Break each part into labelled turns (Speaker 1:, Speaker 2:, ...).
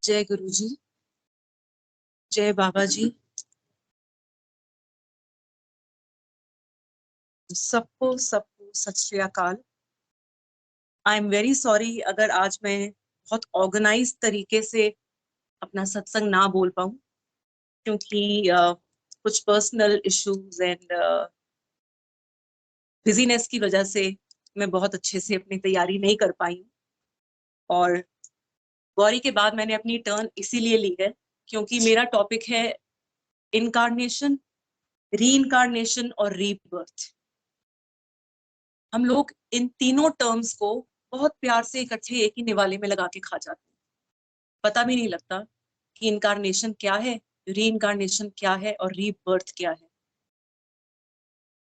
Speaker 1: जय गुरु जी, जय बाबा जी। सबको सबको सत श्री अकाल। आई एम वेरी सॉरी अगर आज मैं बहुत ऑर्गेनाइज तरीके से अपना सत्संग ना बोल पाऊं, क्योंकि कुछ पर्सनल इश्यूज एंड बिजीनेस की वजह से मैं बहुत अच्छे से अपनी तैयारी नहीं कर पाई। और गौरी के बाद मैंने अपनी टर्न इसीलिए ली है क्योंकि मेरा टॉपिक है इनकारनेशन, रीइनकारनेशन और रीबर्थ। हम लोग इन तीनों टर्म्स को बहुत प्यार से इकट्ठे एक ही निवाले में लगा के खा जाते हैं। पता भी नहीं लगता कि इनकारनेशन क्या है, रीइनकारनेशन क्या है और रीबर्थ क्या है।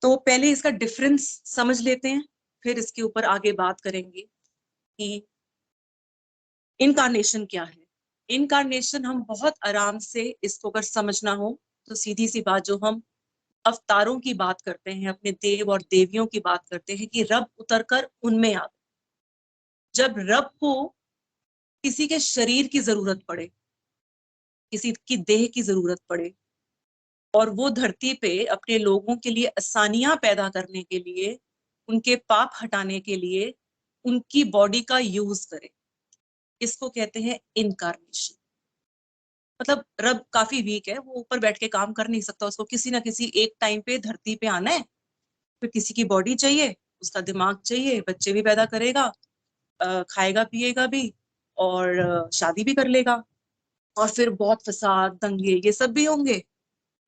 Speaker 1: तो पहले इसका डिफरेंस समझ लेते हैं, फिर इसके ऊपर आगे बात करेंगे कि इनकारनेशन क्या है। इनकारनेशन हम बहुत आराम से इसको अगर समझना हो तो सीधी सी बात, जो हम अवतारों की बात करते हैं, अपने देव और देवियों की बात करते हैं कि रब उतरकर उनमें आ गए। जब रब को किसी के शरीर की जरूरत पड़े, किसी की देह की जरूरत पड़े, और वो धरती पे अपने लोगों के लिए आसानियां पैदा करने के लिए, उनके पाप हटाने के लिए उनकी बॉडी का यूज करे, इसको कहते हैं इनकारनेशन। मतलब रब काफी वीक है, वो ऊपर बैठ के काम कर नहीं सकता, उसको किसी ना किसी एक टाइम पे धरती पे आना है। फिर किसी की बॉडी चाहिए, उसका दिमाग चाहिए, बच्चे भी पैदा करेगा, खाएगा पिएगा भी, और शादी भी कर लेगा, और फिर बहुत फसाद दंगे ये सब भी होंगे।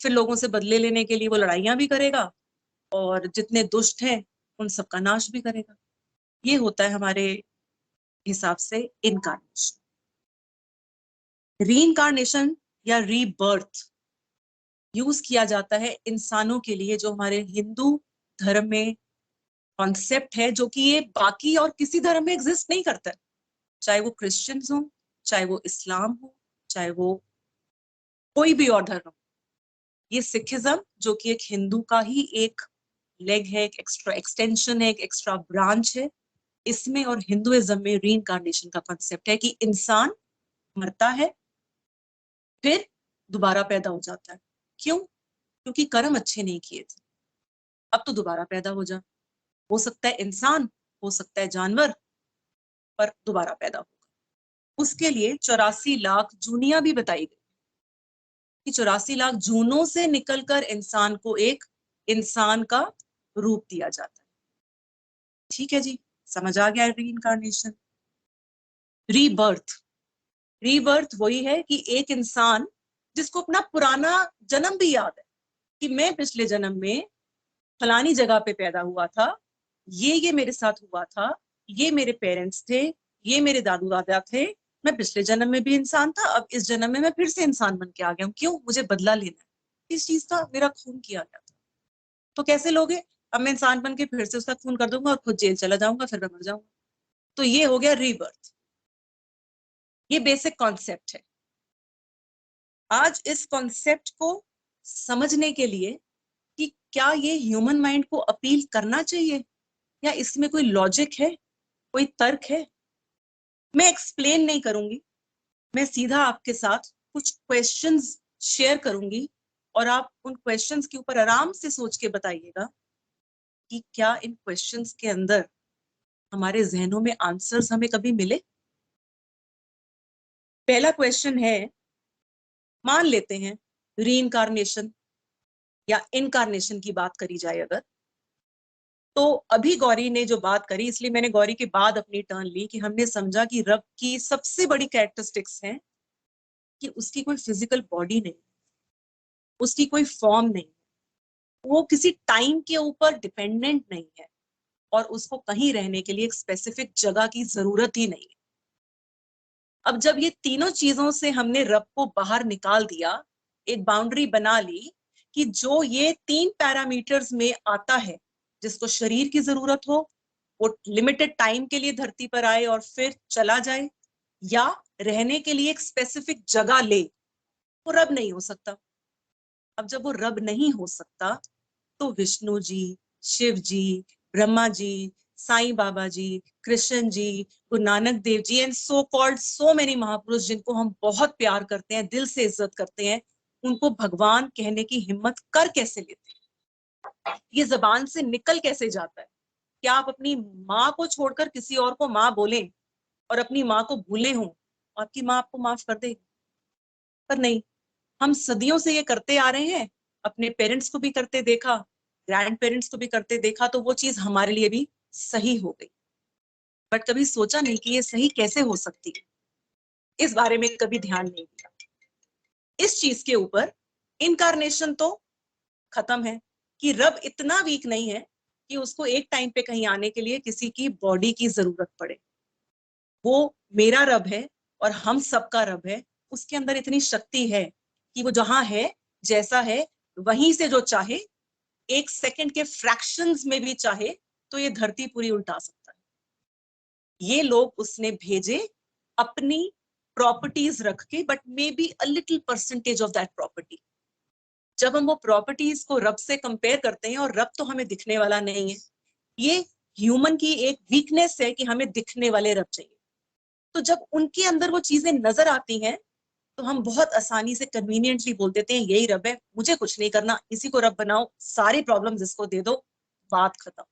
Speaker 1: फिर लोगों से बदले लेने के लिए वो लड़ाइयां भी करेगा, और जितने दुष्ट हैं उन सबका नाश भी करेगा। ये होता है हमारे हिसाब से इनकारनेशन। रीइनकारनेशन या रीबर्थ यूज किया जाता है इंसानों के लिए, जो हमारे हिंदू धर्म में कॉन्सेप्ट है, जो कि ये बाकी और किसी धर्म में एग्जिस्ट नहीं करता है। चाहे वो क्रिश्चियंस हो, चाहे वो इस्लाम हो, चाहे वो कोई भी और धर्म। ये सिखिज्म, जो कि एक हिंदू का ही एक लेग है, एक एक्स्ट्रा एक्सटेंशन है, एक एक्स्ट्रा ब्रांच है, इसमें और हिंदुइज्म में रीइनकारनेशन का कॉन्सेप्ट है कि इंसान मरता है फिर दोबारा पैदा हो जाता है। क्यों? क्योंकि कर्म अच्छे नहीं किए थे, अब तो दोबारा पैदा हो जा। हो सकता है इंसान, हो सकता है जानवर, पर दोबारा पैदा होगा। उसके लिए 84 लाख जूनियां भी बताई गई कि 84 लाख जूनों से निकलकर इंसान को एक इंसान का रूप दिया जाता है। ठीक है जी, समझ आ गया रीइनकारनेशन। रीबर्थ, रीबर्थ वही है कि एक इंसान जिसको अपना पुराना जन्म भी याद है कि मैं पिछले जन्म में फलानी जगह पे पैदा हुआ था, ये मेरे साथ हुआ था, ये मेरे पेरेंट्स थे, ये मेरे दादू दादा थे, मैं पिछले जन्म में भी इंसान था, अब इस जन्म में मैं फिर से इंसान बन के आ गया हूँ। क्यों? मुझे बदला लेना है इस चीज का, मेरा खून किया गया था। तो कैसे लोगे? अब मैं इंसान बन के फिर से उसका खून कर दूंगा और खुद जेल चला जाऊंगा, फिर मैं मर जाऊंगा। तो ये हो गया रीबर्थ। ये बेसिक कॉन्सेप्ट है। आज इस कॉन्सेप्ट को समझने के लिए कि क्या ये ह्यूमन माइंड को अपील करना चाहिए या इसमें कोई लॉजिक है, कोई तर्क है, मैं एक्सप्लेन नहीं करूंगी। मैं सीधा आपके साथ कुछ क्वेश्चंस शेयर करूंगी, और आप उन क्वेश्चंस के ऊपर आराम से सोच के बताइएगा कि क्या इन क्वेश्चंस के अंदर हमारे जहनों में आंसर्स हमें कभी मिले। पहला क्वेश्चन है, मान लेते हैं रीइनकारनेशन या इनकारनेशन की बात करी जाए अगर, तो अभी गौरी ने जो बात करी, इसलिए मैंने गौरी के बाद अपनी टर्न ली कि हमने समझा कि रब की सबसे बड़ी कैरेक्टरिस्टिक्स है कि उसकी कोई फिजिकल बॉडी नहीं, उसकी कोई फॉर्म नहीं, वो किसी टाइम के ऊपर डिपेंडेंट नहीं है, और उसको कहीं रहने के लिए एक स्पेसिफिक जगह की जरूरत ही नहीं है। अब जब ये तीनों चीजों से हमने रब को बाहर निकाल दिया, एक बाउंड्री बना ली कि जो ये 3 पैरामीटर्स में आता है, जिसको शरीर की जरूरत हो, वो लिमिटेड टाइम के लिए धरती पर आए और फिर चला जाए, या रहने के लिए एक स्पेसिफिक जगह ले, वो रब नहीं हो सकता। अब जब वो रब नहीं हो सकता, तो विष्णु जी, शिव जी, ब्रह्मा जी, साईं बाबा जी, Krishna ji, Guru Nanak Dev ji and so called so many महापुरुष जिनको हम बहुत प्यार करते हैं, दिल से इज्जत करते हैं, उनको भगवान कहने की हिम्मत कर कैसे लेते हैं? ये जबान से निकल कैसे जाता है? क्या आप अपनी माँ को छोड़कर किसी और को माँ बोलें और अपनी माँ को भूले हों, आपकी माँ आपको माफ कर देगी? पर नहीं, हम सदियों से ये करते आ रहे हैं, अपने पेरेंट्स को भी करते देखा, ग्रैंड पेरेंट्स को भी करते देखा, तो वो चीज हमारे लिए भी सही हो गई। बट कभी सोचा नहीं कि ये सही कैसे हो सकती है, इस बारे में कभी ध्यान नहीं दिया। इस चीज के ऊपर इनकारनेशन तो खत्म है कि रब इतना वीक नहीं है कि उसको एक टाइम पे कहीं आने के लिए किसी की बॉडी की जरूरत पड़े। वो मेरा रब है और हम सबका रब है, उसके अंदर इतनी शक्ति है कि वो जहां है, जैसा है, वहीं से जो चाहे, एक सेकंड के फ्रैक्शंस में भी चाहे तो ये धरती पूरी उल्टा सकता है। ये लोग उसने भेजे अपनी प्रॉपर्टीज रख के, but may be a little percentage of that property. जब हम वो प्रॉपर्टीज को रब से कंपेयर करते हैं, और रब तो हमें दिखने वाला नहीं है, ये ह्यूमन की एक वीकनेस है कि हमें दिखने वाले रब चाहिए। तो जब उनके अंदर वो चीजें नजर आती हैं, तो हम बहुत आसानी से कन्वीनियंटली बोल देते हैं यही रब है, मुझे कुछ नहीं करना, इसी को रब बनाओ, सारी प्रॉब्लम्स इसको दे दो, बात खत्म।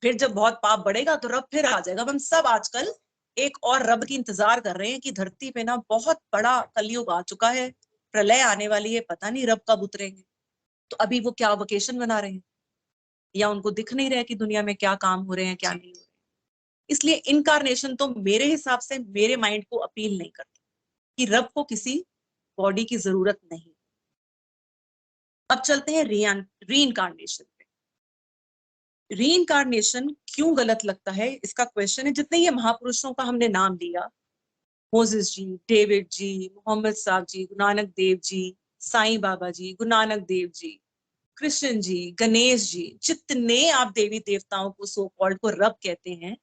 Speaker 1: फिर जब बहुत पाप बढ़ेगा तो रब फिर आ जाएगा। हम सब आजकल एक और रब की इंतजार कर रहे हैं कि धरती पे ना बहुत बड़ा कलयुग आ चुका है, प्रलय आने वाली है, पता नहीं रब कब उतरेंगे। तो अभी वो क्या वकेशन बना रहे हैं, या उनको दिख नहीं रहा है कि दुनिया में क्या काम हो रहे हैं, क्या नहीं हो रहे हैं। इसलिए इनकारनेशन तो मेरे हिसाब से मेरे माइंड को अपील नहीं करता कि रब को किसी बॉडी की जरूरत नहीं। अब चलते हैं री इनकारनेशन पे। री इनकारनेशन क्यों गलत लगता है, इसका क्वेश्चन है। जितने ये महापुरुषों का हमने नाम लिया, मोसेस जी, डेविड जी, मोहम्मद साहब जी, गुरु नानक देव जी, साईं बाबा जी, गुरु नानक देव जी, कृष्ण जी, गणेश जी, जितने आप देवी देवताओं को सो कॉल्ड को रब कहते हैं,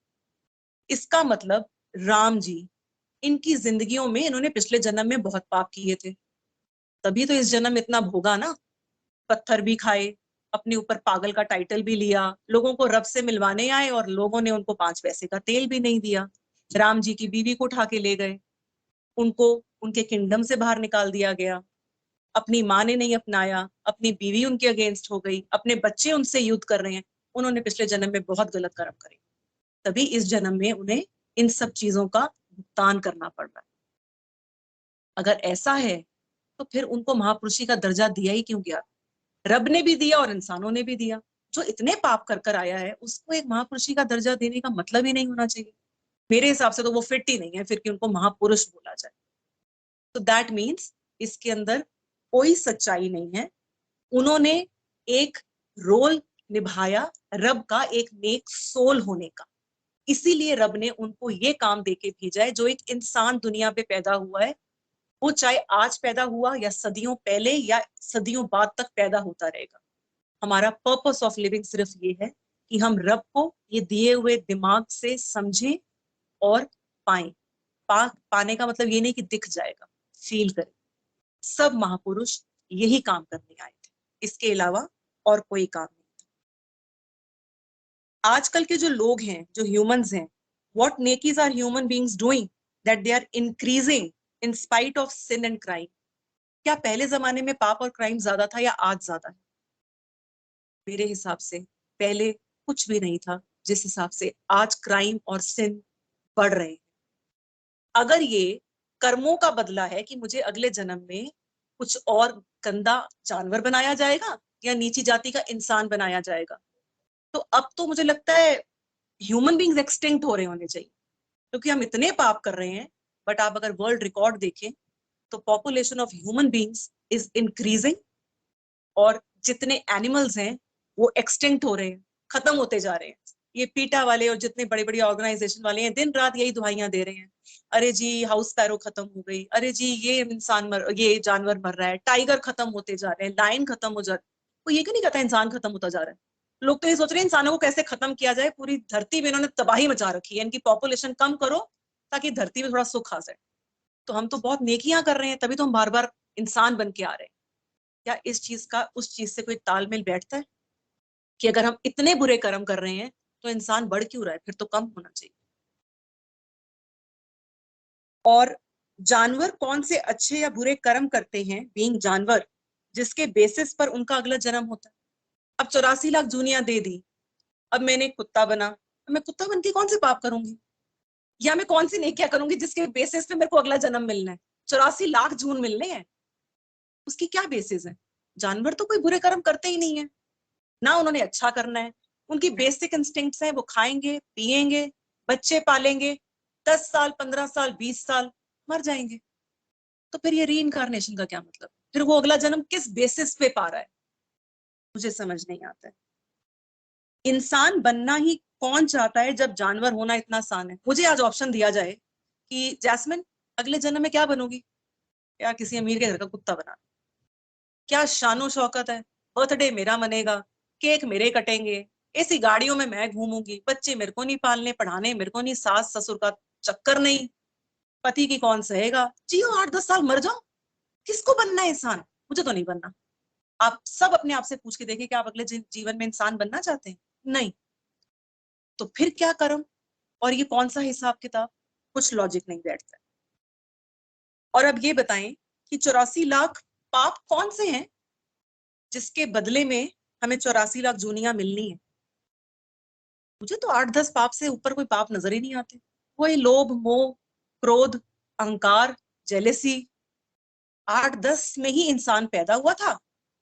Speaker 1: इसका मतलब राम जी, इनकी जिंदगियों में इन्होंने पिछले जन्म में बहुत पाप किए थे, तभी तो इस जन्म इतना भोगा ना। पत्थर भी खाए, अपने ऊपर पागल का टाइटल भी लिया, लोगों को रब से मिलवाने आए और लोगों ने उनको 5 पैसे का तेल भी नहीं दिया। राम जी की बीवी को उठा के ले गए, उनको उनके किंगडम से बाहर निकाल दिया गया। अपनी माँ ने नहीं अपनाया, अपनी बीवी उनके अगेंस्ट हो गई, अपने बच्चे उनसे युद्ध कर रहे हैं। उन्होंने पिछले जन्म में बहुत गलत कर्म करे, तभी इस जन्म में उन्हें इन सब चीजों का भुगतान करना पड़ रहा है। अगर ऐसा है तो फिर उनको महापुरुषी का दर्जा दिया ही क्यों गया? रब ने भी दिया और इंसानों ने भी दिया। जो इतने पाप कर कर आया है उसको एक महापुरुषी का दर्जा देने का मतलब ही नहीं होना चाहिए। मेरे हिसाब से तो वो फिट ही नहीं है फिर कि उनको महापुरुष बोला जाए। तो दैट मीन्स इसके अंदर कोई सच्चाई नहीं है। उन्होंने एक रोल निभाया रब का, एक नेक सोल होने का, इसीलिए रब ने उनको ये काम देके भेजा है। जो एक इंसान दुनिया पे पैदा हुआ है, वो चाहे आज पैदा हुआ या सदियों पहले या सदियों बाद तक पैदा होता रहेगा, हमारा पर्पस ऑफ लिविंग सिर्फ ये है कि हम रब को ये दिए हुए दिमाग से समझें और पाएं। पाने का मतलब ये नहीं कि दिख जाएगा, फील करें। सब महापुरुष यही काम करने आए थे, इसके अलावा और कोई काम नहीं। आजकल के जो लोग हैं, जो ह्यूमंस हैं, व्हाट नेकीज are human beings doing that they are increasing in spite of sin and crime? क्या पहले जमाने में पाप और क्राइम ज्यादा था या आज ज्यादा है? मेरे हिसाब से पहले कुछ भी नहीं था जिस हिसाब से आज क्राइम और सिन बढ़ रहे हैं। अगर ये कर्मों का बदला है कि मुझे अगले जन्म में कुछ और गंदा जानवर बनाया जाएगा या नीची जाति का इंसान बनाया जाएगा, तो अब तो मुझे लगता है ह्यूमन बींग्स एक्सटिंक्ट हो रहे होने चाहिए, क्योंकि हम इतने पाप कर रहे हैं। बट आप अगर वर्ल्ड रिकॉर्ड देखें तो population of human beings is increasing, और जितने एनिमल्स हैं वो एक्सटिंक्ट हो रहे हैं, खत्म होते जा रहे हैं। ये पीटा वाले और जितने बड़ी बड़ी ऑर्गेनाइजेशन वाले हैं दिन रात यही दुहाइयां दे रहे हैं, अरे जी हाउस पैरो खत्म हो गई, अरे जी ये जानवर मर रहा है, टाइगर खत्म होते जा रहे हैं, लायन खत्म हो जा रहे हैं। वो ये क्यों नहीं कहता इंसान खत्म होता जा रहा है? लोग तो ये सोच रहे हैं इंसानों को कैसे खत्म किया जाए, पूरी धरती में इन्होंने तबाही मचा रखी है, इनकी पॉपुलेशन कम करो ताकि धरती में थोड़ा सुख आ जाए। तो हम तो बहुत नेकियां कर रहे हैं, तभी तो हम बार बार इंसान बन के आ रहे हैं। क्या इस चीज का उस चीज से कोई तालमेल बैठता है कि अगर हम इतने बुरे कर्म कर रहे हैं तो इंसान बढ़ क्यों रहा है? फिर तो कम होना चाहिए। और जानवर कौन से अच्छे या बुरे कर्म करते हैं, बीइंग जानवर, जिसके बेसिस पर उनका अगला जन्म होता है? अब 84 लाख जूनियां दे दी, अब मैंने कुत्ता बना, अब मैं कुत्ता बन के कौन से पाप करूंगी, या मैं कौन सी नेकियां करूंगी जिसके बेसिस पे मेरे को अगला जन्म मिलना है? 84 लाख जून मिलने हैं, उसकी क्या बेसिस है? जानवर तो कोई बुरे कर्म करते ही नहीं है, ना उन्होंने अच्छा करना है। उनकी बेसिक इंस्टिंक्ट्स हैं, वो खाएंगे पिएंगे, बच्चे पालेंगे, 10 साल 15 साल 20 साल मर जाएंगे। तो फिर ये री इनकारनेशन का क्या मतलब? फिर वो अगला जन्म किस बेसिस पे पा रहा है? मुझे समझ नहीं आता है। इंसान बनना ही कौन चाहता है जब जानवर होना इतना आसान है? मुझे आज ऑप्शन दिया जाए कि जैस्मिन अगले जन्म में क्या बनोगी, या किसी अमीर के घर का कुत्ता बना, क्या शानो शौकत है, बर्थडे मेरा मनेगा, केक मेरे कटेंगे, ऐसी गाड़ियों में मैं घूमूंगी, बच्चे मेरे को नहीं पालने पढ़ाने, मेरे को नहीं, सास ससुर का चक्कर नहीं, पति की कौन सहेगा, जियो 8-10 साल मर जाओ। किसको बनना है इंसान? मुझे तो नहीं बनना। आप सब अपने आप से पूछ के देखिए कि आप अगले जीवन में इंसान बनना चाहते हैं? नहीं। तो फिर क्या कर्म, और ये कौन सा हिसाब किताब? कुछ लॉजिक नहीं बैठता। और अब ये बताएं कि 84 लाख पाप कौन से हैं जिसके बदले में हमें 84 लाख जूनियां मिलनी है? मुझे तो 8-10 पाप से ऊपर कोई पाप नजर ही नहीं आते। वही लोभ मोह क्रोध अहंकार जेलेसी, 8-10 में ही इंसान पैदा हुआ था।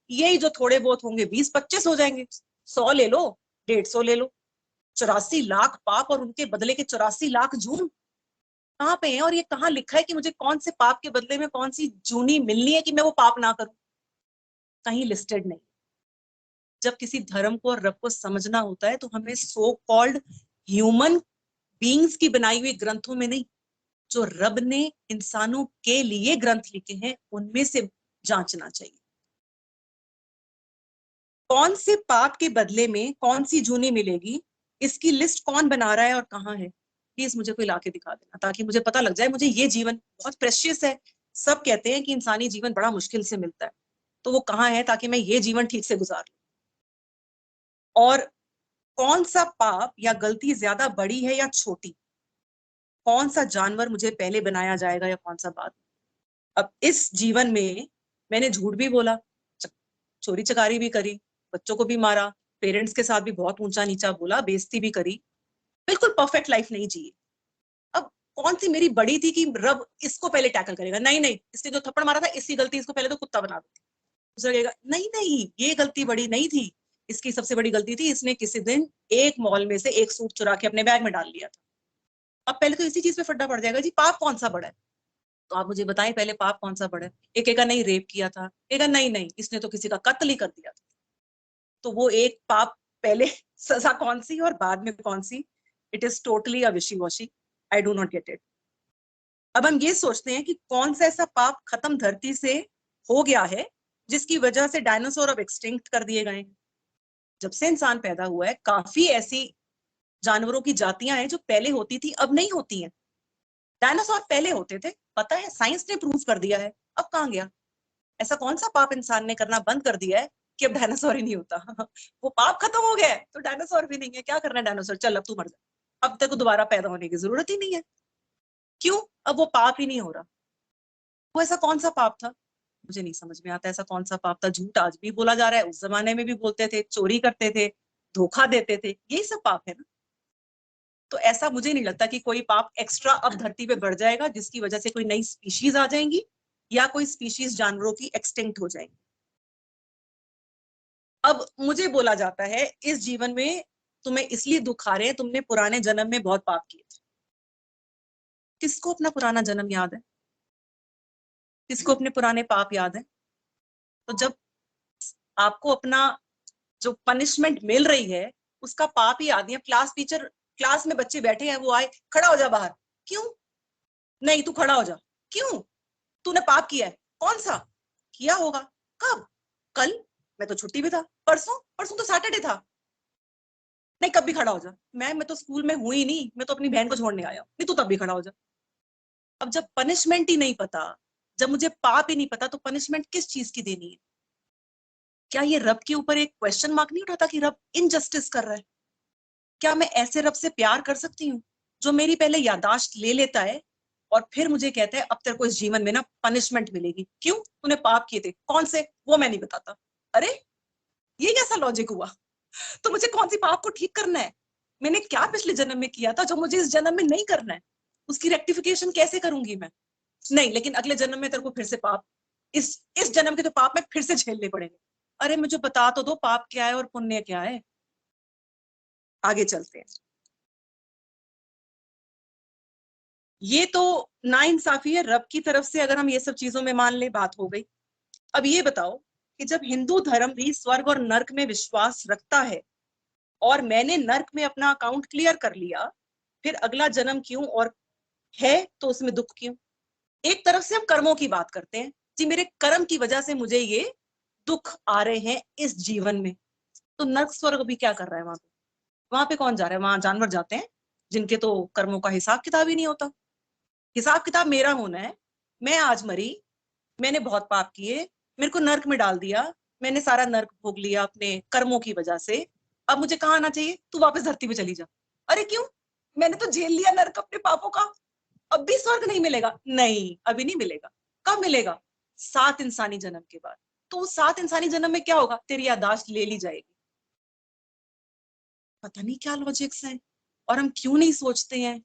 Speaker 1: यही जो थोड़े बहुत होंगे 20-25 हो जाएंगे, 100 ले लो 150 ले लो। 84 लाख पाप और उनके बदले के 84 लाख जून कहाँ पे है? और ये कहाँ लिखा है कि मुझे कौन से पाप के बदले में कौन सी जूनी मिलनी है कि मैं वो पाप ना करूं? कहीं लिस्टेड नहीं। जब किसी धर्म को और रब को समझना होता है तो हमें सो कॉल्ड ह्यूमन बींग्स की बनाई हुई ग्रंथों में नहीं, जो रब ने इंसानों के लिए ग्रंथ लिखे हैं उनमें से जांचना चाहिए। कौन से पाप के बदले में कौन सी जूनी मिलेगी, इसकी लिस्ट कौन बना रहा है और कहाँ है? प्लीज मुझे कोई लाके दिखा देना ताकि मुझे पता लग जाए। मुझे ये जीवन बहुत प्रेशियस है। सब कहते हैं कि इंसानी जीवन बड़ा मुश्किल से मिलता है, तो वो कहाँ है ताकि मैं ये जीवन ठीक से गुजार लूं? और कौन सा पाप या गलती ज्यादा बड़ी है या छोटी? कौन सा जानवर मुझे पहले बनाया जाएगा या कौन सा बाद? अब इस जीवन में मैंने झूठ भी बोला, चोरी चकारी भी करी, बच्चों को भी मारा, पेरेंट्स के साथ भी बहुत ऊंचा नीचा बोला, बेइज्जती भी करी, बिल्कुल परफेक्ट लाइफ नहीं जी। अब कौन सी मेरी बड़ी थी कि रब इसको पहले टैकल करेगा? नहीं नहीं, इसने जो थप्पड़ मारा था इसकी गलती, इसको पहले तो कुत्ता बना दो। दूसरा कहेगा नहीं नहीं ये गलती बड़ी नहीं थी, इसकी सबसे बड़ी गलती थी इसने किसी दिन एक मॉल में से एक सूट चुरा के अपने बैग में डाल लिया था। अब पहले तो इसी चीज पे फड्डा पड़ जाएगा जी, पाप कौन सा बड़ा है? तो आप मुझे बताएं पहले पाप कौन सा बड़ा है? एक एक नहीं रेप किया था, एक नहीं नहीं इसने तो किसी का कत्ल ही कर दिया था। तो वो एक पाप पहले सजा कौन सी और बाद में कौन सी? इट इज टोटली अ विशी washi. I do not get it. अब हम ये सोचते हैं कि कौन सा ऐसा पाप खत्म धरती से हो गया है जिसकी वजह से डायनासोर अब एक्सटिंक्ट कर दिए गए। जब से इंसान पैदा हुआ है काफी ऐसी जानवरों की जातियां हैं जो पहले होती थी अब नहीं होती हैं। डायनासोर पहले होते थे, पता है, साइंस ने प्रूव कर दिया है। अब कहाँ गया? ऐसा कौन सा पाप इंसान ने करना बंद कर दिया है कि अब डायनासोर ही नहीं होता? वो पाप खत्म हो गया है तो डायनासोर भी नहीं है। क्या करना है डायनासोर, चल अब तू मर जा, अब तक दोबारा पैदा होने की जरूरत ही नहीं है। क्यों? अब वो पाप ही नहीं हो रहा। वो ऐसा कौन सा पाप था? मुझे नहीं समझ में आता ऐसा कौन सा पाप था। झूठ आज भी बोला जा रहा है, उस जमाने में भी बोलते थे, चोरी करते थे, धोखा देते थे, यही सब पाप है ना। तो ऐसा मुझे नहीं लगता कि कोई पाप एक्स्ट्रा अब धरती पे बढ़ जाएगा जिसकी वजह से कोई नई स्पीशीज आ जाएंगी या कोई स्पीशीज जानवरों की एक्सटिंक्ट हो जाएंगी। अब मुझे बोला जाता है इस जीवन में तुम्हें इसलिए दुख आ रहे हैं, तुमने पुराने जन्म में बहुत पाप किए थे। किसको अपना पुराना जन्म याद है? किसको अपने पुराने पाप याद है? तो जब आपको अपना जो पनिशमेंट मिल रही है उसका पाप ही याद नहीं है, क्लास टीचर, क्लास में बच्चे बैठे हैं, वो आए, खड़ा हो जा बाहर, क्यों? नहीं तू खड़ा हो जा, क्यों? तूने पाप किया है, कौन सा? किया होगा, कब? कल, मैं तो छुट्टी भी था, परसों, परसों तो सैटरडे था। नहीं कब भी खड़ा हो जा। मैं तो स्कूल में हुई नहीं, मैं तो अपनी बहन को छोड़ने आया हूँ। नहीं तू तब भी खड़ा हो जा। अब जब पनिशमेंट ही नहीं पता, जब मुझे पाप ही नहीं पता, तो पनिशमेंट किस चीज की देनी है? क्या ये रब के ऊपर एक क्वेश्चन मार्क नहीं उठाता कि रब इनजस्टिस कर रहा है? क्या मैं ऐसे रब से प्यार कर सकती हूँ जो मेरी पहले यादाश्त ले लेता है और फिर मुझे कहता है अब तेरे को इस जीवन में ना पनिशमेंट मिलेगी, क्यों, तूने पाप किए थे, कौन से, वो मैं नहीं बताता। अरे ये कैसा लॉजिक हुआ? तो मुझे कौन सी पाप को ठीक करना है? मैंने क्या पिछले जन्म में किया था जो मुझे इस जन्म में नहीं करना है? उसकी रेक्टिफिकेशन कैसे करूंगी मैं? नहीं, लेकिन अगले जन्म में तेरे को फिर से पाप, इस जन्म के तो पाप में फिर से झेलने पड़ेंगे। अरे मुझे बता तो दो पाप क्या है और पुण्य क्या है। आगे चलते हैं। ये तो नाइंसाफी है रब की तरफ से, अगर हम ये सब चीजों में मान ले, बात हो गई। अब ये बताओ कि जब हिंदू धर्म भी स्वर्ग और नर्क में विश्वास रखता है और मैंने नर्क में अपना अकाउंट क्लियर कर लिया, फिर अगला जन्म क्यों और है तो उसमें दुख क्यों? एक तरफ से हम कर्मों की बात करते हैं, जी मेरे कर्म की वजह से मुझे ये दुख आ रहे हैं इस जीवन में। तो नर्क स्वर्ग भी क्या कर रहा है वहां पे? वहां पे कौन जा रहा है? वहां जानवर जाते हैं जिनके तो कर्मों का हिसाब किताब ही नहीं होता। हिसाब किताब मेरा होना है। मैं आज मरी, मैंने बहुत पाप किए, मेरे को नर्क में डाल दिया, मैंने सारा नर्क भोग लिया अपने कर्मों की वजह से। अब मुझे कहाँ आना चाहिए? तू वापस धरती पे चली जा। अरे क्यों? मैंने तो झेल लिया नर्क अपने पापों का, अब भी स्वर्ग नहीं मिलेगा? नहीं, अभी नहीं मिलेगा। कब मिलेगा? 7 इंसानी जन्म के बाद। तो उस 7 इंसानी जन्म में क्या होगा? तेरी यादाश्त ले ली जाएगी। पता नहीं क्या लॉजिक्स है, और हम क्यों नहीं सोचते हैं?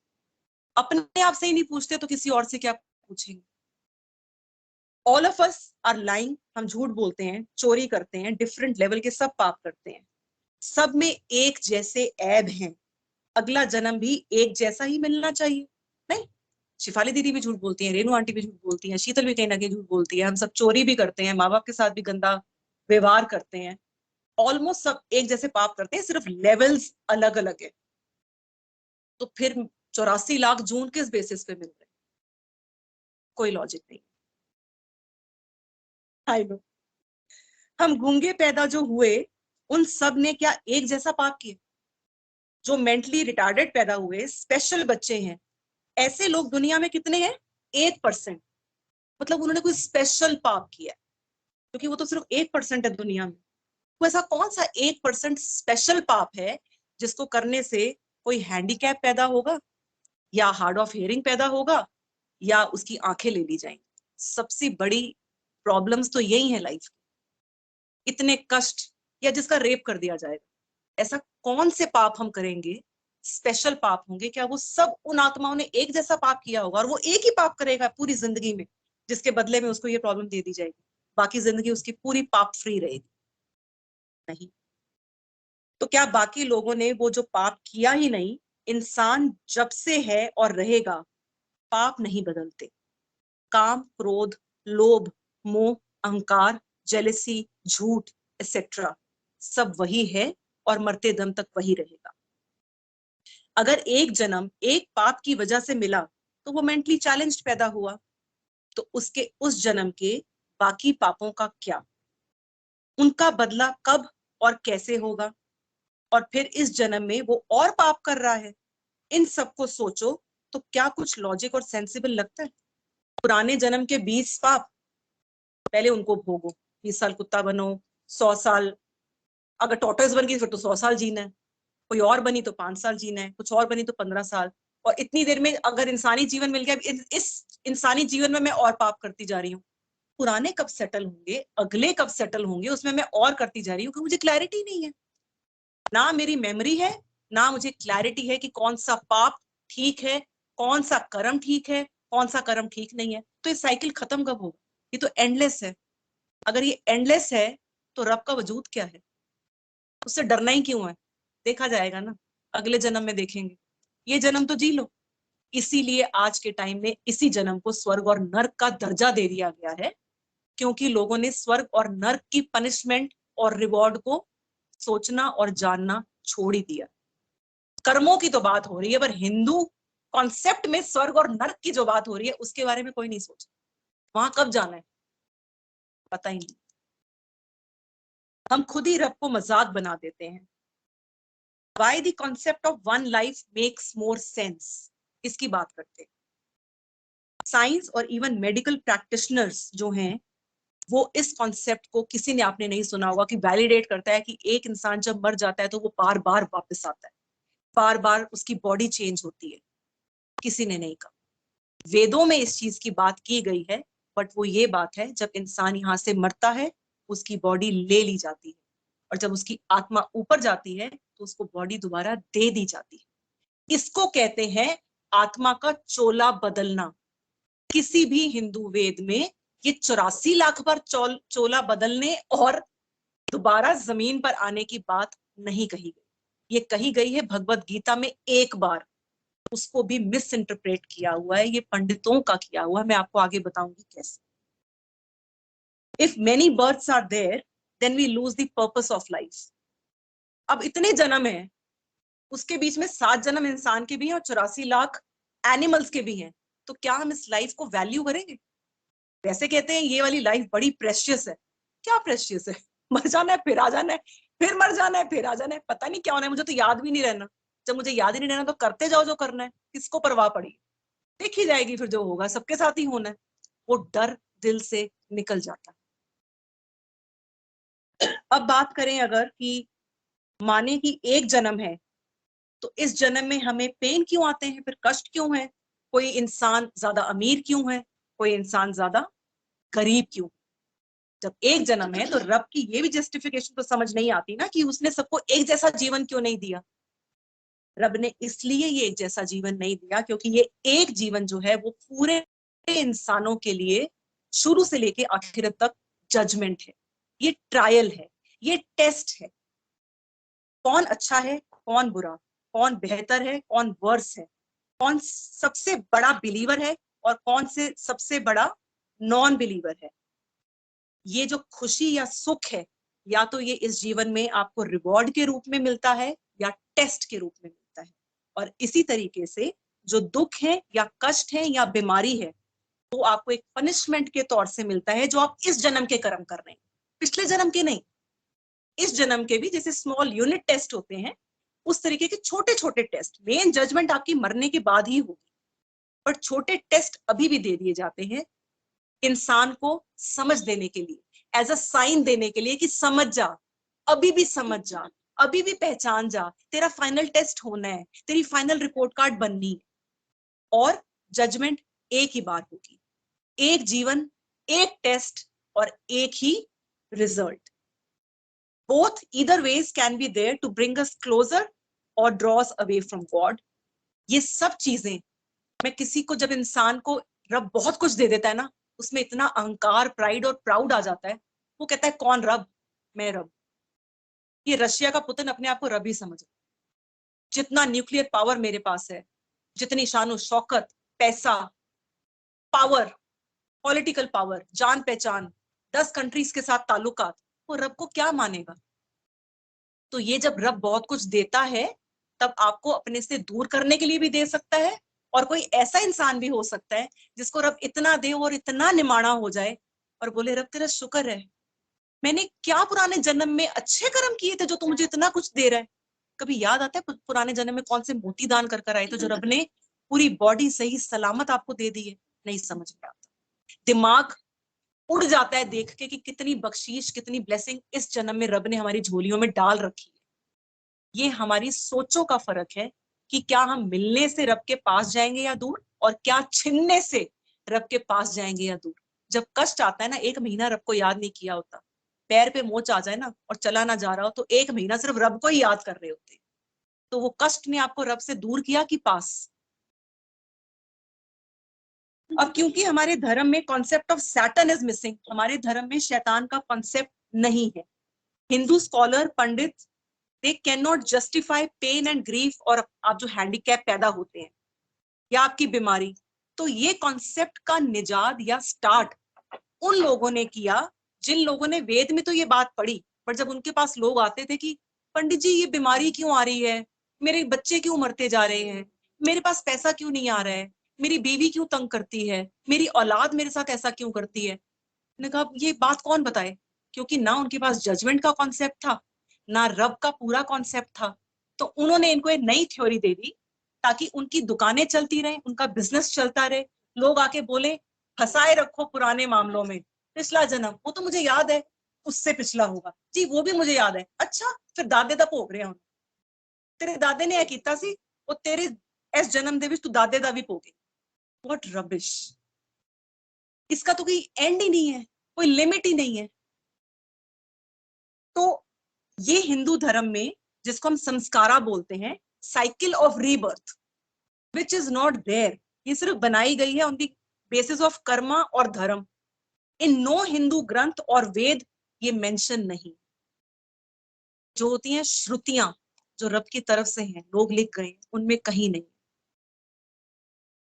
Speaker 1: अपने आप से ही नहीं पूछते तो किसी और से क्या पूछेंगे? All of us are lying, हम झूठ बोलते हैं, चोरी करते हैं, डिफरेंट लेवल के सब पाप करते हैं, सब में एक जैसे ऐब हैं। अगला जन्म भी एक जैसा ही मिलना चाहिए। नहीं, शिफाली दीदी भी झूठ बोलती हैं, रेनू आंटी भी झूठ बोलती हैं, शीतल भी कहीं ना कहीं झूठ बोलती है, हम सब चोरी भी करते हैं, माँ बाप के साथ भी गंदा व्यवहार करते हैं, ऑलमोस्ट सब एक जैसे पाप करते हैं, सिर्फ लेवल्स अलग अलग है। तो फिर 84 लाख जून किस बेसिस पे मिल रहे हैं? कोई लॉजिक नहीं। I know. हम गूंगे पैदा जो हुए, उन सब ने क्या एक जैसा पाप किया? जो मेंटली रिटार्डेड पैदा हुए, स्पेशल बच्चे हैं, ऐसे लोग दुनिया में कितने हैं? 1%। मतलब उन्होंने कोई स्पेशल पाप किया, क्योंकि वो तो सिर्फ 1% है दुनिया में। वो ऐसा कौन सा 1% स्पेशल पाप है जिसको करने से कोई हैंडीकैप पैदा होगा, या हार्ड ऑफ हियरिंग पैदा होगा, या उसकी आंखें ले ली जाएंगी? सबसे बड़ी प्रॉब्लम्स तो यही है लाइफ, इतने कष्ट, या जिसका रेप कर दिया जाएगा। ऐसा कौन से पाप हम करेंगे, स्पेशल पाप होंगे? क्या वो सब उन आत्माओं ने एक जैसा पाप किया होगा और वो एक ही पाप करेगा पूरी जिंदगी में, जिसके बदले में उसको ये प्रॉब्लम दे दी जाएगी, बाकी जिंदगी उसकी पूरी पाप फ्री रहेगी? नहीं। तो क्या बाकी लोगों ने वो जो पाप किया ही नहीं? इंसान जब से है और रहेगा, पाप नहीं बदलते। काम, क्रोध, लोभ, मोह, अहंकार, जेलसी, झूठ, एक्सेट्रा, सब वही है और मरते दम तक वही रहेगा। अगर एक जन्म एक पाप की वजह से मिला तो वो मेंटली चैलेंज्ड पैदा हुआ, तो उसके उस जन्म के बाकी पापों का क्या? उनका बदला कब और कैसे होगा? और फिर इस जन्म में वो और पाप कर रहा है। इन सबको सोचो तो क्या कुछ लॉजिक और सेंसिबल लगता है? पुराने जन्म के 20 पाप, पहले उनको भोगो। 20 साल कुत्ता बनो, 100 साल, अगर टॉर्टोइज बन गई फिर तो 100 साल जीना है, कोई और बनी तो 5 साल जीना है, कुछ और बनी तो 15 साल। और इतनी देर में अगर इंसानी जीवन मिल गया, इस इंसानी जीवन में मैं और पाप करती जा रही हूँ। पुराने कब सेटल होंगे, अगले कब सेटल होंगे, उसमें मैं और करती जा रही हूँ, क्योंकि मुझे क्लैरिटी नहीं है। ना मेरी मेमोरी है, ना मुझे क्लैरिटी है कि कौन सा पाप ठीक है, कौन सा कर्म ठीक है, कौन सा कर्म ठीक नहीं है। तो ये साइकिल खत्म कब होगा? ये तो एंडलेस है। अगर ये एंडलेस है तो रब का वजूद क्या है? उससे डरना ही क्यों है? देखा जाएगा ना, अगले जन्म में देखेंगे। ये जन्म तो जी लो। इसीलिए आज के टाइम में इसी जन्म को स्वर्ग और नर्क का दर्जा दे दिया गया है, क्योंकि लोगों ने स्वर्ग और नर्क की पनिशमेंट और रिवॉर्ड को सोचना और जानना छोड़ ही दिया। कर्मों की तो बात हो रही है, पर हिंदू कॉन्सेप्ट में स्वर्ग और नर्क की जो बात हो रही है उसके बारे में कोई नहीं सोचा। वहां कब जाना है पता ही नहीं। हम खुद ही रब को मजाक बना देते हैं। Why the concept of one life makes more sense, इसकी बात करते हैं। साइंस और इवन मेडिकल प्रैक्टिशनर्स जो हैं, वो इस कॉन्सेप्ट को, किसी ने आपने नहीं सुना होगा कि वैलिडेट करता है कि एक इंसान जब मर जाता है तो वो बार बार वापस आता है। बार बार उसकी बॉडी चेंज होती है, किसी ने नहीं कहा। वेदों में इस चीज की बात की गई है, बट वो ये बात है जब इंसान यहाँ से मरता है उसकी बॉडी ले ली जाती है, और जब उसकी आत्मा ऊपर जाती है तो उसको बॉडी दोबारा दे दी जाती है। इसको कहते हैं आत्मा का चोला बदलना। किसी भी हिंदू वेद में ये 84 लाख बार चोला बदलने और दोबारा जमीन पर आने की बात नहीं कही गई। ये कही गई है भगवत गीता में एक बार, उसको भी मिस इंटरप्रेट किया हुआ है, ये पंडितों का किया हुआ है। मैं आपको आगे बताऊंगी कैसे। If many births are there then we lose the purpose of life. अब इतने जन्म है, उसके बीच में 7 जन्म इंसान के भी हैं और 84 लाख एनिमल्स के भी हैं, तो क्या हम इस लाइफ को वैल्यू करेंगे? वैसे कहते हैं ये वाली लाइफ बड़ी प्रेशियस है। क्या प्रेशियस है? मर जाना है फिर आ जाना है, फिर मर जाना है फिर आ जाना है, पता नहीं क्या होना है, मुझे तो याद भी नहीं रहना। जब मुझे याद ही नहीं रहना तो करते जाओ जो करना है, किसको परवाह पड़ी। देखी जाएगी फिर जो होगा, सबके साथ ही होना है। वो डर दिल से निकल जाता है। अब बात करें अगर कि माने कि एक जन्म है, तो इस जन्म में हमें पेन क्यों आते हैं, फिर कष्ट क्यों है? कोई इंसान ज्यादा अमीर क्यों है, कोई इंसान ज्यादा गरीब क्यों? जब एक जन्म है तो रब की ये भी जस्टिफिकेशन तो समझ नहीं आती ना कि उसने सबको एक जैसा जीवन क्यों नहीं दिया। रब ने इसलिए ये एक जैसा जीवन नहीं दिया क्योंकि ये एक जीवन जो है वो पूरे इंसानों के लिए शुरू से लेके आखिर तक जजमेंट है, ये ट्रायल है, ये टेस्ट है। कौन अच्छा है, कौन बुरा, कौन बेहतर है, कौन वर्स है, कौन सबसे बड़ा बिलीवर है और कौन से सबसे बड़ा नॉन बिलीवर है। ये जो खुशी या सुख है, या तो ये इस जीवन में आपको रिवॉर्ड के रूप में मिलता है या टेस्ट के रूप में मिलता है। और इसी तरीके से जो दुख है या कष्ट है या बीमारी है, वो आपको एक पनिशमेंट के तौर से मिलता है जो आप इस जन्म के कर्म कर रहे हैं, पिछले जन्म के नहीं। इस जन्म के भी जैसे स्मॉल यूनिट टेस्ट होते हैं, उस तरीके के छोटे छोटे टेस्ट। मेन जजमेंट आपकी मरने के बाद ही होगी, पर छोटे टेस्ट अभी भी दे दिए जाते हैं इंसान को समझ देने के लिए, एज अ साइन देने के लिए कि समझ जा, अभी भी समझ जा, अभी भी पहचान जा, तेरा फाइनल टेस्ट होना है, तेरी फाइनल रिपोर्ट कार्ड बननी। और जजमेंट एक ही बार होगी, एक जीवन, एक टेस्ट और एक ही result. Both either ways can be there to bring us closer और draw us away from God. ये सब चीजें, मैं किसी को, जब इंसान को रब बहुत कुछ दे देता है ना, उसमें इतना अहंकार, प्राइड और प्राउड आ जाता है, वो कहता है कौन रब, मैं रब। ये रशिया का पुतिन अपने आप को रब ही समझ, जितना न्यूक्लियर पावर मेरे पास है, जितनी शानो शौकत, पैसा, पावर, पॉलिटिकल पावर, जान पहचान, 10 कंट्रीज के साथ ताल्लुकात, वो रब को क्या मानेगा? तो ये जब रब बहुत कुछ देता है, तब आपको अपने से दूर करने के लिए भी दे सकता है, और कोई ऐसा इंसान भी हो सकता है जिसको रब इतना दे और इतना निमाणा हो जाए और बोले रब तेरा शुक्र है, मैंने क्या पुराने जन्म में अच्छे कर्म किए थे जो तू मुझे इतना कुछ दे रहा है। कभी याद आता है पुराने जन्म में कौन से मोती दान कर कर आए थे जो रब ने पूरी बॉडी सही सलामत आपको दे दी है? नहीं समझ में आता। दिमाग उड़ जाता है देख के कि कितनी बख्शीश, कितनी ब्लेसिंग इस जन्म में रब ने हमारी झोलियों में डाल रखी है। ये हमारी सोचों का फर्क है कि क्या हम मिलने से रब के पास जाएंगे या दूर, और क्या छीनने से रब के पास जाएंगे या दूर। जब कष्ट आता है ना, 1 महीना रब को याद नहीं किया होता, पैर पे मोच आ जाए ना और चला ना जा रहा हो, तो 1 महीना सिर्फ रब को ही याद कर रहे होते, तो वो कष्ट ने आपको रब से दूर किया कि पास। अब क्योंकि हमारे धर्म में concept of Satan is missing, हमारे धर्म में शैतान का कॉन्सेप्ट नहीं है। Hindu scholar, pandit, they cannot justify pain and grief, और आप जो हैंडीकैप पैदा होते हैं या आपकी बीमारी, तो ये कॉन्सेप्ट का निजात या स्टार्ट उन लोगों ने किया जिन लोगों ने वेद में तो ये बात पढ़ी, पर जब उनके पास लोग आते थे कि पंडित जी ये बीमारी क्यों आ रही है, मेरे बच्चे क्यों मरते जा रहे हैं, मेरे पास पैसा क्यों नहीं आ रहा है, मेरी बीवी क्यों तंग करती है, मेरी औलाद मेरे साथ ऐसा क्यों करती है, मैंने कहा ये बात कौन बताए? क्योंकि ना उनके पास जजमेंट का कॉन्सेप्ट था, ना रब का पूरा कॉन्सेप्ट था। तो उन्होंने इनको एक नई थ्योरी दे दी ताकि उनकी दुकानें चलती रहे, उनका बिजनेस चलता रहे, लोग आके बोले फंसाए रखो पुराने मामलों में, पिछला जन्म वो तो मुझे याद है, उससे पिछला होगा जी वो भी मुझे याद है, अच्छा फिर दादे दा भोग रहे हैं। तेरे दादे ने किया सी वो तेरे इस जन्म दे विच तू दादे दा भी पोगे। What rubbish. इसका तो कोई एंड ही नहीं है, कोई लिमिट ही नहीं है। तो ये हिंदू धर्म में जिसको हम संस्कारा बोलते हैं, cycle of rebirth which is not there, ये सिर्फ बनाई गई है on the basis of karma और धर्म। इन नो हिंदू ग्रंथ और वेद ये मेंशन नहीं। जो होती हैं श्रुतियां जो रब की तरफ से हैं, लोग लिख गए, उनमें कहीं नहीं।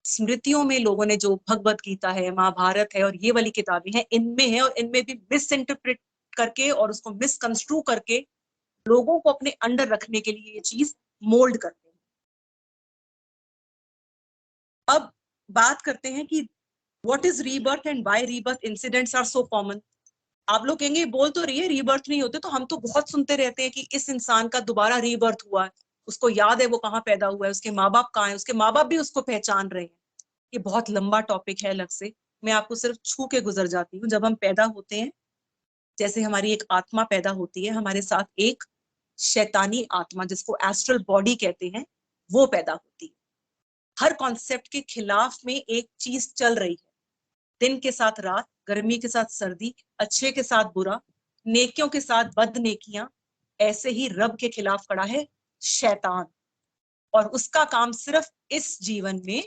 Speaker 1: स्मृतियों में लोगों ने जो भगवत गीता है, महाभारत है और ये वाली किताबें हैं, इनमें है, और इनमें भी मिस इंटरप्रेट करके और उसको मिसकंस्ट्रू करके लोगों को अपने अंडर रखने के लिए ये चीज मोल्ड करते हैं। अब बात करते हैं कि what is rebirth and why rebirth incidents are so common. आप लोग कहेंगे बोल तो रही है रीबर्थ नहीं होते, तो हम तो बहुत सुनते रहते हैं कि इस इंसान का दोबारा रीबर्थ हुआ है, उसको याद है वो कहाँ पैदा हुआ है, उसके माँ बाप कहाँ है, उसके माँ बाप भी उसको पहचान रहे हैं। ये बहुत लंबा टॉपिक है अलग से, मैं आपको सिर्फ छू के गुजर जाती हूँ। जब हम पैदा होते हैं, जैसे हमारी एक आत्मा पैदा होती है, हमारे साथ एक शैतानी आत्मा जिसको एस्ट्रल बॉडी कहते हैं, वो पैदा होती है। हर कॉन्सेप्ट के खिलाफ में एक चीज चल रही है, दिन के साथ रात, गर्मी के साथ सर्दी, अच्छे के साथ बुरा, नेकियों के साथ बद नेकियां। ऐसे ही रब के खिलाफ खड़ा है शैतान, और उसका काम सिर्फ इस जीवन में,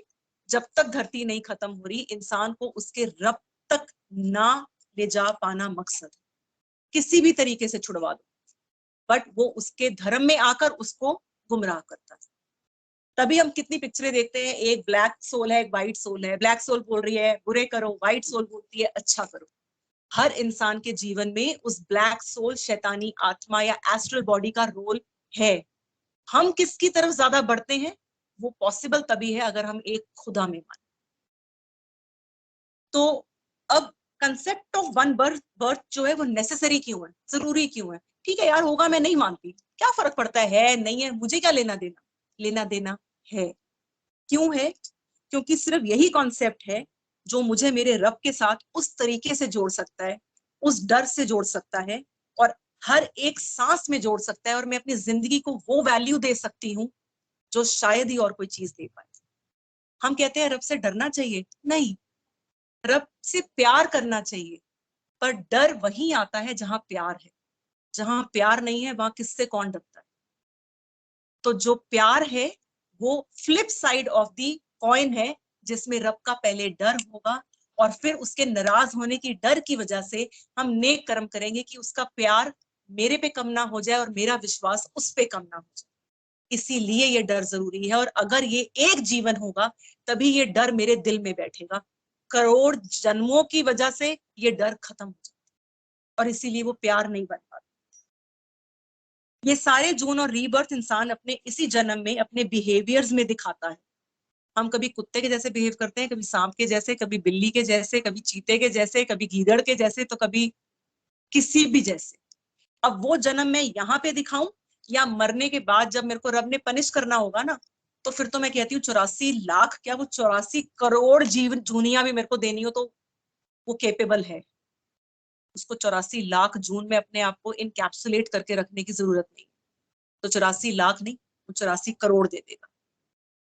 Speaker 1: जब तक धरती नहीं खत्म हो रही, इंसान को उसके रब तक ना ले जा पाना मकसद। किसी भी तरीके से छुड़वा दो, बट वो उसके धर्म में आकर उसको गुमराह करता है। तभी हम कितनी पिक्चरें देखते हैं, एक ब्लैक सोल है, एक व्हाइट सोल है। ब्लैक सोल बोल रही है बुरे करो, व्हाइट सोल बोलती है अच्छा करो। हर इंसान के जीवन में उस ब्लैक सोल, शैतानी आत्मा या एस्ट्रल बॉडी का रोल है। हम किसकी तरफ ज्यादा बढ़ते हैं, वो पॉसिबल तभी है अगर हम एक खुदा में माने। तो अब कंसेप्ट ऑफ वन बर्थ जो है वो नेसेसरी क्यों है, जरूरी क्यों है? ठीक है यार, होगा, मैं नहीं मानती, क्या फर्क पड़ता है नहीं है, मुझे क्या लेना देना। लेना देना है। क्यों है? क्योंकि सिर्फ यही कॉन्सेप्ट है जो मुझे मेरे रब के साथ उस तरीके से जोड़ सकता है, उस डर से जोड़ सकता है, और हर एक सांस में जोड़ सकता है, और मैं अपनी जिंदगी को वो वैल्यू दे सकती हूँ जो शायद ही और कोई चीज दे पाए। हम कहते हैं रब से डरना चाहिए, नहीं, रब से प्यार करना चाहिए। पर डर वहीं आता है जहां प्यार है। जहां प्यार नहीं है वहां किससे कौन डरता है? तो जो प्यार है वो flip side of the coin है, जिसमें रब का पहले डर होगा, और फिर उसके नाराज होने की डर की वजह से हम नेक कर्म करेंगे कि उसका प्यार मेरे पे कम ना हो जाए और मेरा विश्वास उस पे कम ना हो जाए। इसीलिए ये डर जरूरी है, और अगर ये एक जीवन होगा तभी ये डर मेरे दिल में बैठेगा। करोड़ जन्मों की वजह से ये डर खत्म हो जाए, और इसीलिए वो प्यार नहीं बन पाता। ये सारे जून और रीबर्थ इंसान अपने इसी जन्म में अपने बिहेवियर्स में दिखाता है। हम कभी कुत्ते के जैसे बिहेव करते हैं, कभी सांप के जैसे, कभी बिल्ली के जैसे, कभी चीते के जैसे, कभी गीदड़ के जैसे, तो कभी किसी भी जैसे। अब वो जन्म मैं यहाँ पे दिखाऊं, या मरने के बाद जब मेरे को रब ने पनिश करना होगा ना, तो फिर तो मैं कहती हूँ 84 लाख क्या, वो 84 करोड़ जीवन जूनिया भी मेरे को देनी हो तो वो केपेबल है। उसको 84 लाख जून में अपने आप को इनकैप्सुलेट करके रखने की जरूरत नहीं। तो 84 लाख नहीं, वो 84 करोड़ दे देगा।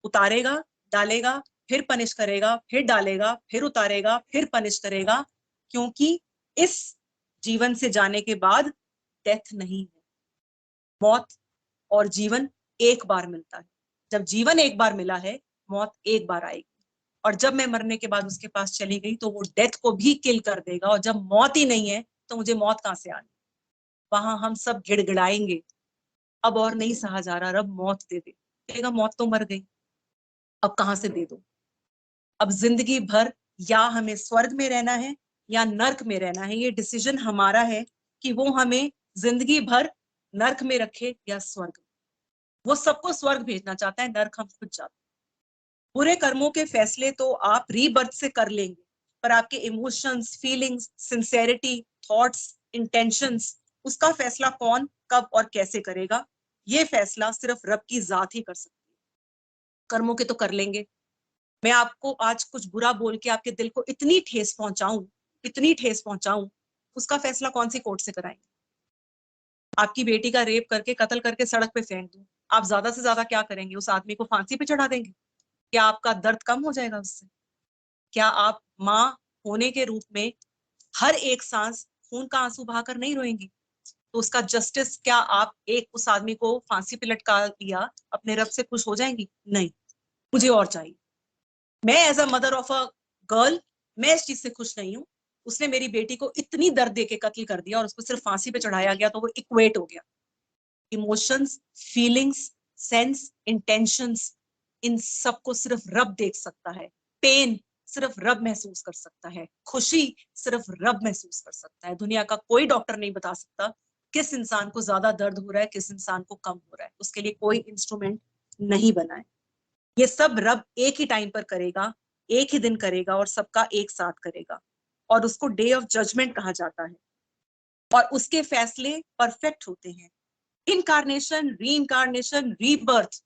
Speaker 1: उतारेगा, डालेगा, फिर पनिश करेगा, फिर डालेगा, फिर उतारेगा, फिर पनिश करेगा, क्योंकि इस जीवन से जाने के बाद डेथ नहीं है। मौत और जीवन एक बार मिलता है। जब जीवन एक बार मिला है, मौत एक बार आएगी, और जब मैं मरने के बाद उसके पास चली गई तो वो डेथ को भी किल कर देगा, और जब मौत ही नहीं है तो मुझे मौत कहां से आनी? वहां हम सब गिड़गिड़ाएंगे, अब और नहीं सहा जा रहा, रब मौत दे दे। कहेगा मौत तो मर गई, अब कहां से दे दो? अब जिंदगी भर या हमें स्वर्ग में रहना है या नर्क में रहना है, ये डिसीजन हमारा है कि वो हमें जिंदगी भर नर्क में रखे या स्वर्ग में। वो सबको स्वर्ग भेजना चाहता है, नर्क हम खुद जाते हैं। बुरे कर्मों के फैसले तो आप रीबर्थ से कर लेंगे, पर आपके emotions, feelings, sincerity, thoughts, intentions, उसका फैसला कौन, कब और कैसे करेगा? ये फैसला सिर्फ रब की जात ही कर सकती है। कर्मों के तो कर लेंगे। मैं आपको आज कुछ बुरा बोल के आपके दिल को इतनी ठेस पहुंचाऊं, इतनी ठेस पहुंचाऊं, उसका फैसला कौन सी कोर्ट से कराएंगे? आपकी बेटी का रेप करके, कत्ल करके सड़क पे फेंक दूं, आप ज्यादा से ज्यादा क्या करेंगे? उस आदमी को फांसी पे चढ़ा देंगे? क्या आपका दर्द कम हो जाएगा उससे? क्या आप माँ होने के रूप में हर एक सांस खून का आंसू बहाकर नहीं रोएंगी? तो उसका जस्टिस, क्या आप एक उस आदमी को फांसी पे लटका दिया, अपने रब से खुश हो जाएंगी? नहीं, मुझे और चाहिए। मैं as a mother of a girl, मैं इस चीज से खुश नहीं हूँ। उसने मेरी बेटी को इतनी दर्द देके कत्ल कर दिया और उसको सिर्फ फांसी पे चढ़ाया गया तो वो इक्वेट हो गया। इमोशंस, फीलिंग्स, सेंस, इंटेंशंस, इन सबको सिर्फ रब देख सकता है। पेन सिर्फ रब महसूस कर सकता है, खुशी सिर्फ रब महसूस कर सकता है। दुनिया का कोई डॉक्टर नहीं बता सकता किस इंसान को ज्यादा दर्द हो रहा है, किस इंसान को कम हो रहा है। उसके लिए कोई इंस्ट्रूमेंट नहीं बना है। ये सब रब एक ही टाइम पर करेगा, एक ही दिन करेगा और सबका एक साथ करेगा। और उसको डे ऑफ जजमेंट कहा जाता है और उसके फैसले परफेक्ट होते हैं। इनकारनेशन, री इनकारनेशन, रीबर्थ,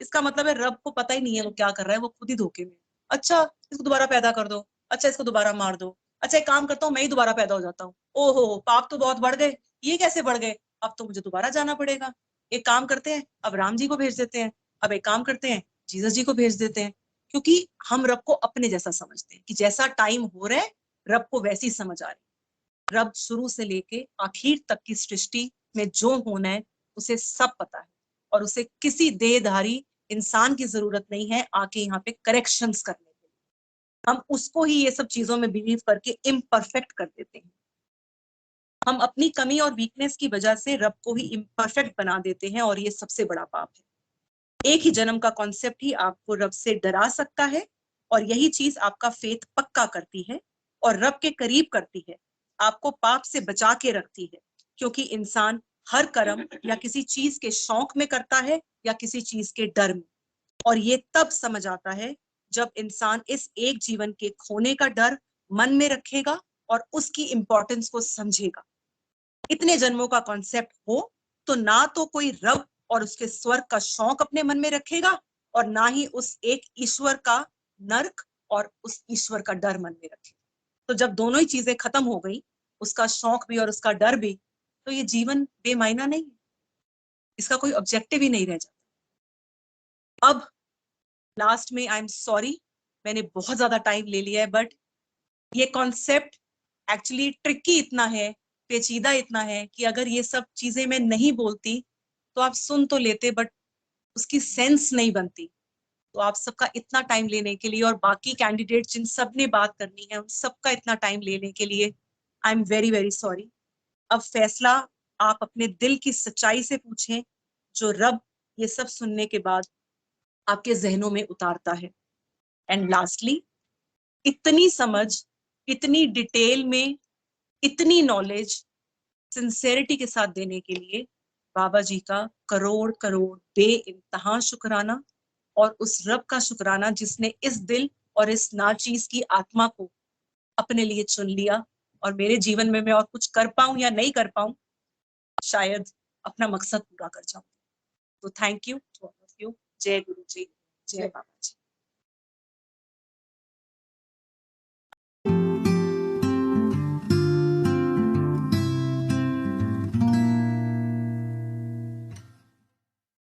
Speaker 1: इसका मतलब है रब को पता ही नहीं है वो क्या कर रहा है, वो खुद ही धोखे में। अच्छा, इसको दोबारा पैदा कर दो, अच्छा इसको दोबारा मार दो, अच्छा एक काम करता हूँ मैं ही दोबारा पैदा हो जाता हूँ, ओहो पाप तो बहुत बढ़ गए, ये कैसे बढ़ गए, अब तो मुझे दोबारा जाना पड़ेगा। एक काम करते हैं, अब राम जी को भेज देते हैं, अब एक काम करते हैं जीसस जी को भेज देते हैं। क्योंकि हम रब को अपने जैसा समझते हैं कि जैसा टाइम हो रहा है रब को वैसी समझ आ रही। रब शुरू से लेके आखिर तक की सृष्टि में जो होना है उसे सब पता है और उसे किसी देहधारी इंसान की जरूरत नहीं है आके यहाँ पे करेक्शंस करने के लिए। हम उसको ही ये सब चीजों में बिलीव करके इम्परफेक्ट कर देते हैं। हम अपनी कमी और वीकनेस की वजह से रब को ही इम्परफेक्ट बना देते हैं और ये सबसे बड़ा पाप है। एक ही जन्म का कॉन्सेप्ट ही आपको रब से डरा सकता है और यही चीज आपका फेथ पक्का करती है और रब के करीब करती है, आपको पाप से बचा के रखती है। क्योंकि इंसान हर कर्म या किसी चीज के शौक में करता है या किसी चीज के डर में, और ये तब समझ आता है जब इंसान इस एक जीवन के खोने का डर मन में रखेगा और उसकी इंपॉर्टेंस को समझेगा। इतने जन्मों का कॉन्सेप्ट हो तो ना तो कोई रब और उसके स्वर्ग का शौक अपने मन में रखेगा और ना ही उस एक ईश्वर का नर्क और उस ईश्वर का डर मन में रखेगा। तो जब दोनों ही चीजें खत्म हो गई, उसका शौक भी और उसका डर भी, तो ये जीवन बेमायना नहीं है, इसका कोई ऑब्जेक्टिव ही नहीं रह जाता। अब लास्ट में आई एम सॉरी, मैंने बहुत ज्यादा टाइम ले लिया है, बट ये कॉन्सेप्ट एक्चुअली ट्रिकी इतना है, पेचीदा इतना है कि अगर ये सब चीजें मैं नहीं बोलती तो आप सुन तो लेते बट उसकी सेंस नहीं बनती। तो आप सबका इतना टाइम लेने के लिए और बाकी कैंडिडेट जिन सब ने बात करनी है उन सबका इतना टाइम लेने के लिए I am very very sorry. अब फैसला आप अपने दिल की सच्चाई से पूछें जो रब ये सब सुनने के बाद आपके जहनों में उतारता है। एंड लास्टली, इतनी समझ, इतनी डिटेल में इतनी नॉलेज सिंसेरिटी के साथ देने के लिए बाबा जी का करोड़ करोड़ बेइंतहा शुक्राना, और उस रब का शुक्राना जिसने इस दिल और इस नाचीज की आत्मा को अपने लिए चुन लिया और मेरे जीवन में मैं और कुछ कर पाऊं या नहीं कर पाऊं, शायद अपना मकसद पूरा कर जाऊं। तो thank you to all of you. जय गुरु जी, जय बाबा जी।